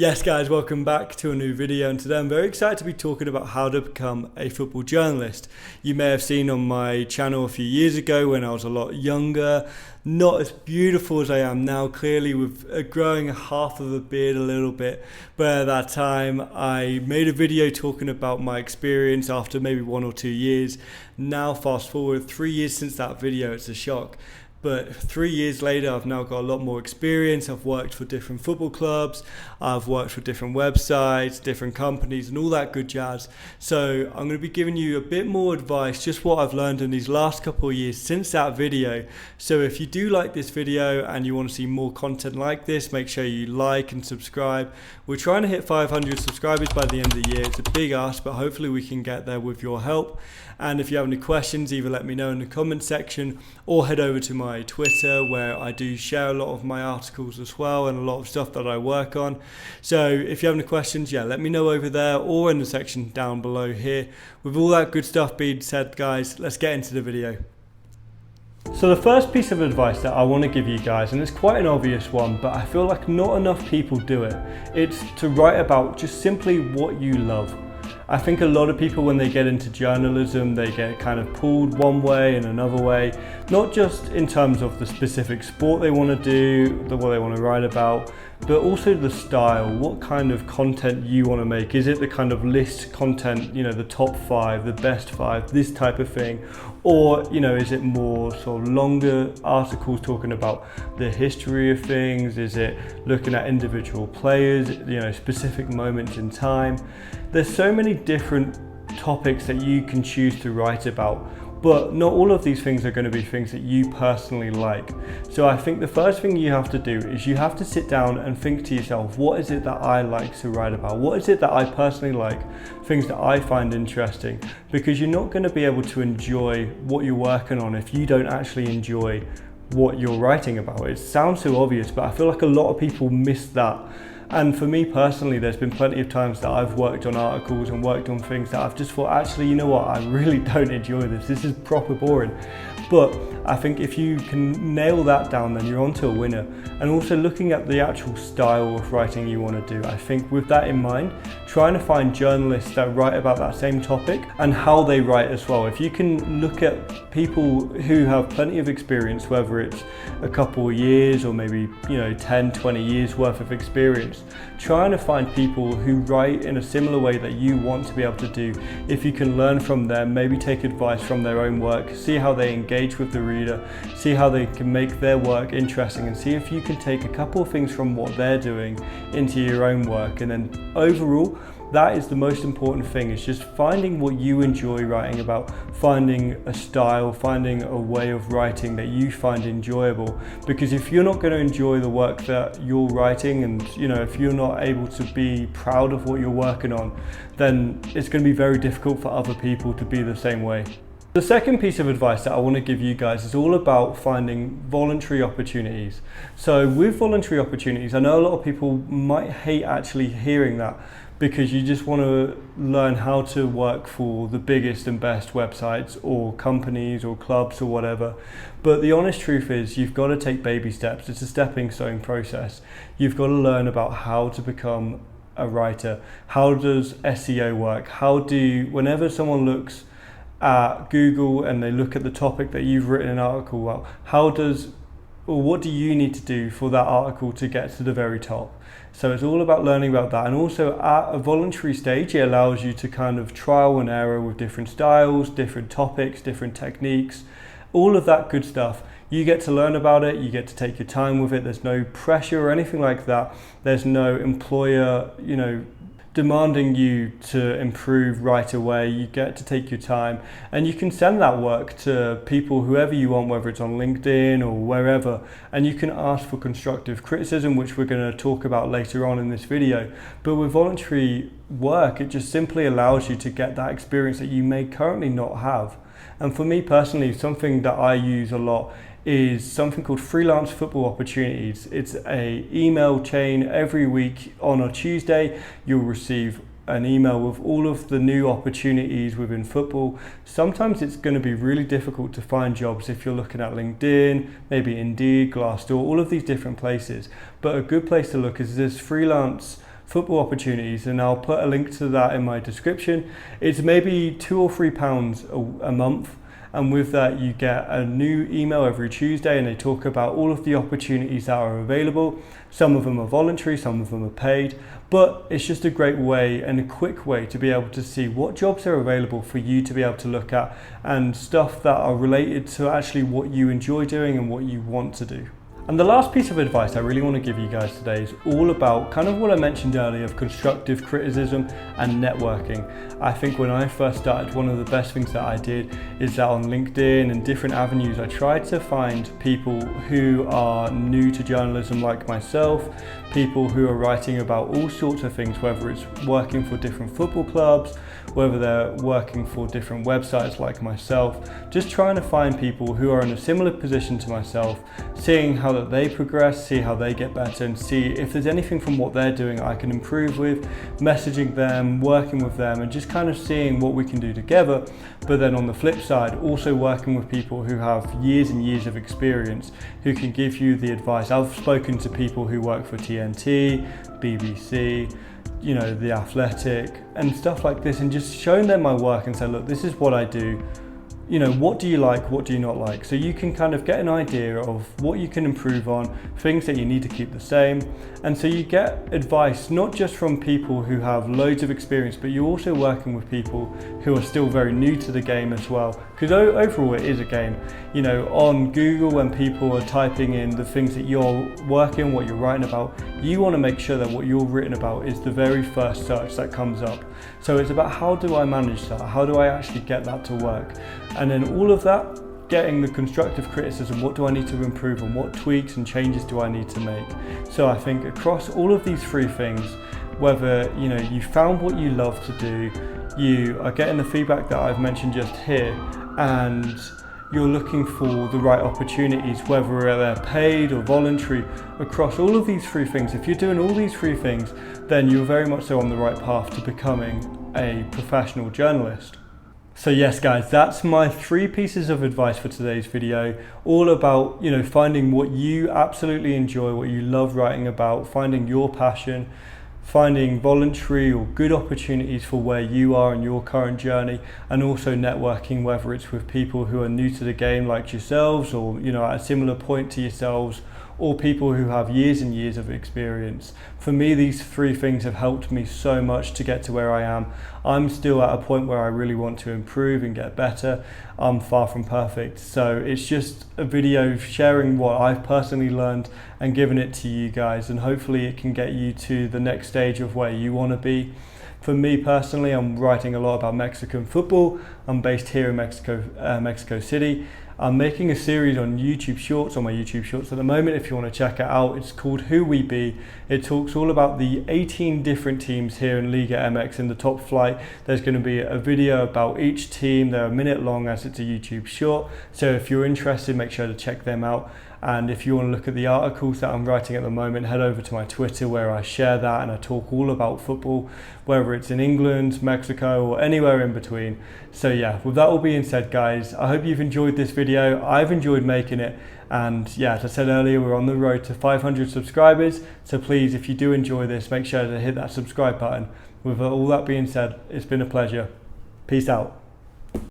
Yes guys, welcome back to a new video, and today I'm very excited to be talking about how to become a football journalist. You may have seen on my channel a few years ago when I was a lot younger, not as beautiful as I am now, clearly with growing half of a beard a little bit, but at that time I made a video talking about my experience after maybe 1 or 2 years. Now fast forward 3 years since that video, it's a shock. But 3 years later, I've now got a lot more experience. I've worked for different football clubs, I've worked for different websites, different companies, and all that good jazz. So I'm going to be giving you a bit more advice, just what I've learned in these last couple of years since that video. So if you do like this video and you want to see more content like this, make sure you like and subscribe. We're trying to hit 500 subscribers by the end of the year. It's a big ask, but hopefully we can get there with your help. And if you have any questions, either let me know in the comment section or head over to my Twitter, where I do share a lot of my articles as well and a lot of stuff that I work on. So if you have any questions, let me know over there or in the section down below here. With all that good stuff being said, guys, let's get into the video. So the first piece of advice that I want to give you guys, and it's quite an obvious one, but I feel like not enough people do it. It's to write about just simply what you love. I think a lot of people, when they get into journalism, they get kind of pulled one way and another way, not just in terms of the specific sport they want to do, what they want to write about, but also the style, what kind of content you want to make. Is it the kind of list content, the top 5, the best 5, this type of thing? Or, is it more sort of longer articles talking about the history of things? Is it looking at individual players, specific moments in time? There's so many different topics that you can choose to write about, but not all of these things are going to be things that you personally like. So I think the first thing you have to do is you have to sit down and think to yourself, what is it that I like to write about? What is it that I personally like? Things that I find interesting, because you're not going to be able to enjoy what you're working on if you don't actually enjoy what you're writing about. It sounds so obvious, but I feel like a lot of people miss that. And for me personally, there's been plenty of times that I've worked on articles and worked on things that I've just thought, actually, you know what, I really don't enjoy this. This is proper boring. But I think if you can nail that down, then you're onto a winner. And also looking at the actual style of writing you want to do, I think with that in mind, trying to find journalists that write about that same topic and how they write as well. If you can look at people who have plenty of experience, whether it's a couple of years or maybe 10, 20 years worth of experience, trying to find people who write in a similar way that you want to be able to do. If you can learn from them, maybe take advice from their own work, see how they engage with the reader, see how they can make their work interesting, and see if you can take a couple of things from what they're doing into your own work. And then overall, that is the most important thing, is just finding what you enjoy writing about, finding a style, finding a way of writing that you find enjoyable. Because if you're not going to enjoy the work that you're writing, and if you're not able to be proud of what you're working on, then it's going to be very difficult for other people to be the same way. The second piece of advice that I want to give you guys is all about finding voluntary opportunities. So with voluntary opportunities, I know a lot of people might hate actually hearing that, because you just want to learn how to work for the biggest and best websites or companies or clubs or whatever. But the honest truth is, you've got to take baby steps. It's a stepping stone process. You've got to learn about how to become a writer. How does SEO work? Whenever someone looks at Google and they look at the topic that you've written an article about, what do you need to do for that article to get to the very top? So it's all about learning about that. And also at a voluntary stage, it allows you to kind of trial and error with different styles, different topics, different techniques, all of that good stuff. You get to learn about it, you get to take your time with it. There's no pressure or anything like that. There's no employer, demanding you to improve right away. You get to take your time, and you can send that work to people, whoever you want, whether it's on LinkedIn or wherever, and you can ask for constructive criticism, which we're going to talk about later on in this video. But with voluntary work, it just simply allows you to get that experience that you may currently not have. And for me personally, something that I use a lot is something called Freelance Football Opportunities. It's an email chain. Every week on a Tuesday, you'll receive an email with all of the new opportunities within football. Sometimes it's going to be really difficult to find jobs if you're looking at LinkedIn, maybe Indeed, Glassdoor, all of these different places. But a good place to look is this Freelance football opportunities, and I'll put a link to that in my description. It's maybe £2 or £3 a month, and with that you get a new email every Tuesday, and they talk about all of the opportunities that are available. Some of them are voluntary, some of them are paid, but it's just a great way and a quick way to be able to see what jobs are available for you to be able to look at, and stuff that are related to actually what you enjoy doing and what you want to do. And the last piece of advice I really want to give you guys today is all about kind of what I mentioned earlier of constructive criticism and networking. I think when I first started, one of the best things that I did is that on LinkedIn and different avenues, I tried to find people who are new to journalism like myself, people who are writing about all sorts of things, whether it's working for different football clubs, whether they're working for different websites like myself, just trying to find people who are in a similar position to myself, seeing how that they progress, see how they get better, and see if there's anything from what they're doing I can improve with, messaging them, working with them, and just kind of seeing what we can do together. But then on the flip side, also working with people who have years and years of experience, who can give you the advice. I've spoken to people who work for TNT, BBC, you know, The Athletic and stuff like this, and just showing them my work and say, look, this is what I do. You know, what do you like, what do you not like? So you can kind of get an idea of what you can improve on, things that you need to keep the same. And so you get advice, not just from people who have loads of experience, but you're also working with people who are still very new to the game as well. Because overall it is a game. You know, on Google, when people are typing in the things that you're working, what you're writing about, you want to make sure that what you're written about is the very first search that comes up. So it's about, how do I manage that? How do I actually get that to work? And then all of that, getting the constructive criticism, what do I need to improve on, what tweaks and changes do I need to make? So I think across all of these three things, whether you know you found what you love to do, you are getting the feedback that I've mentioned just here, and you're looking for the right opportunities, whether they're paid or voluntary, across all of these three things, if you're doing all these three things, then you're very much so on the right path to becoming a professional journalist. So yes guys, that's my 3 pieces of advice for today's video, all about, you know, finding what you absolutely enjoy, what you love writing about, finding your passion, finding voluntary or good opportunities for where you are in your current journey, and also networking, whether it's with people who are new to the game like yourselves, or you know, at a similar point to yourselves, or people who have years and years of experience. For me, these 3 things have helped me so much to get to where I am. I'm still at a point where I really want to improve and get better. I'm far from perfect. So it's just a video sharing what I've personally learned and giving it to you guys, and hopefully it can get you to the next stage of where you want to be. For me personally, I'm writing a lot about Mexican football. I'm based here in Mexico City. I'm making a series on YouTube Shorts, on my YouTube Shorts at the moment, if you want to check it out. It's called Who We Be. It talks all about the 18 different teams here in Liga MX in the top flight. There's going to be a video about each team. They're a minute long as it's a YouTube short. So if you're interested, make sure to check them out. And if you want to look at the articles that I'm writing at the moment, head over to my Twitter, where I share that and I talk all about football, whether it's in England, Mexico, or anywhere in between. So yeah, with that all being said guys, I hope you've enjoyed this video. I've enjoyed making it, and yeah, as I said earlier, we're on the road to 500 subscribers. So please, if you do enjoy this, make sure to hit that subscribe button. With all that being said, it's been a pleasure. Peace out.